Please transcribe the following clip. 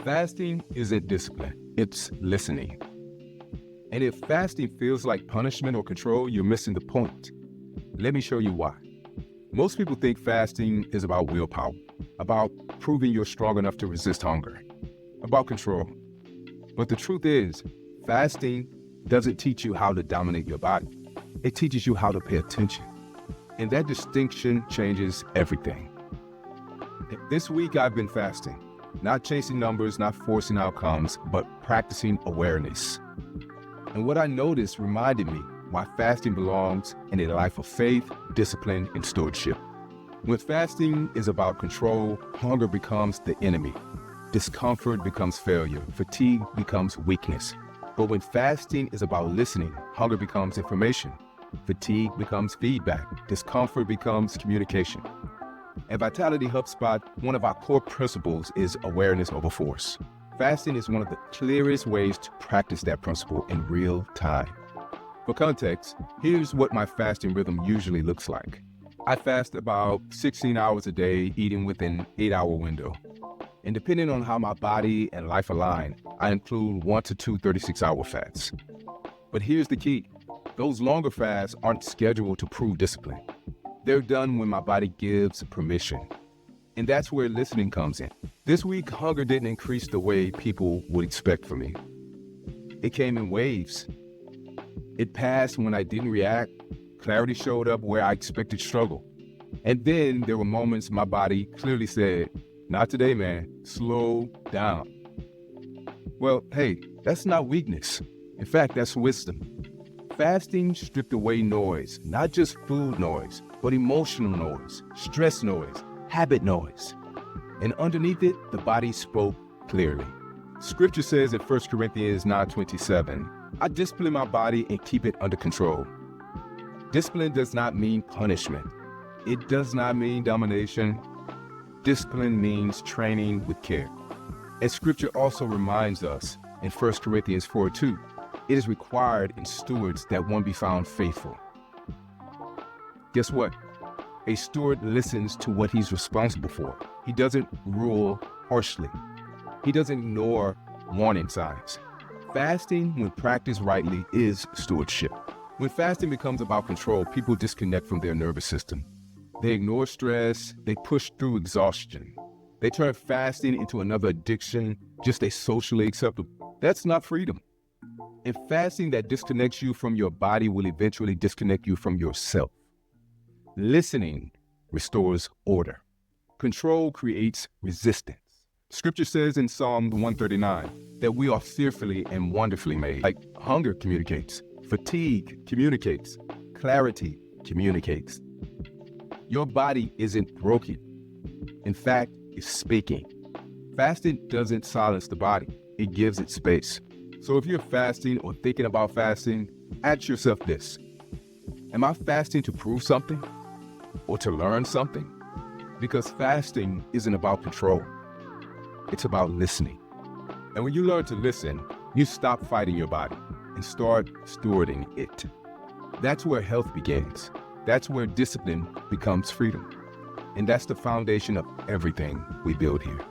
Fasting isn't discipline, it's listening. And if fasting feels like punishment or control, you're missing the point. Let me show you why. Most people think fasting is about willpower, about proving you're strong enough to resist hunger, about control. But the truth is, fasting doesn't teach you how to dominate your body. It teaches you how to pay attention. And that distinction changes everything. This week I've been fasting, not chasing numbers, not forcing outcomes, but practicing awareness. And what I noticed reminded me why fasting belongs in a life of faith, discipline, and stewardship. When fasting is about control, hunger becomes the enemy. Discomfort becomes failure. Fatigue becomes weakness. But when fasting is about listening, hunger becomes information. Fatigue becomes feedback. Discomfort becomes communication. At Vitality HubSpot, one of our core principles is awareness over force. Fasting is one of the clearest ways to practice that principle in real time. For context, here's what my fasting rhythm usually looks like. I fast about 16 hours a day, eating within an 8-hour window. And depending on how my body and life align, I include 1 to 2 36-hour fasts. But here's the key. Those longer fasts aren't scheduled to prove discipline. They're done when my body gives permission. And that's where listening comes in. This week, hunger didn't increase the way people would expect from me. It came in waves. It passed when I didn't react. Clarity showed up where I expected struggle. And then there were moments my body clearly said, "Not today, man. Slow down." Well, hey, that's not weakness. In fact, that's wisdom. Fasting stripped away noise, not just food noise, but emotional noise, stress noise, habit noise. And underneath it, the body spoke clearly. Scripture says in 1 Corinthians 9:27, "I discipline my body and keep it under control." Discipline does not mean punishment. It does not mean domination. Discipline means training with care. And Scripture also reminds us in 1 Corinthians 4:2, it is required in stewards that one be found faithful. Guess what? A steward listens to what he's responsible for. He doesn't rule harshly. He doesn't ignore warning signs. Fasting, when practiced rightly, is stewardship. When fasting becomes about control, people disconnect from their nervous system. They ignore stress. They push through exhaustion. They turn fasting into another addiction, just a socially acceptable. That's not freedom. And fasting that disconnects you from your body will eventually disconnect you from yourself. Listening restores order. Control creates resistance. Scripture says in Psalm 139 that we are fearfully and wonderfully made. Like hunger communicates, fatigue communicates, clarity communicates. Your body isn't broken. In fact, it's speaking. Fasting doesn't silence the body. It gives it space. So if you're fasting or thinking about fasting, ask yourself this. Am I fasting to prove something or to learn something? Because fasting isn't about control. It's about listening. And when you learn to listen, you stop fighting your body and start stewarding it. That's where health begins. That's where discipline becomes freedom. And that's the foundation of everything we build here.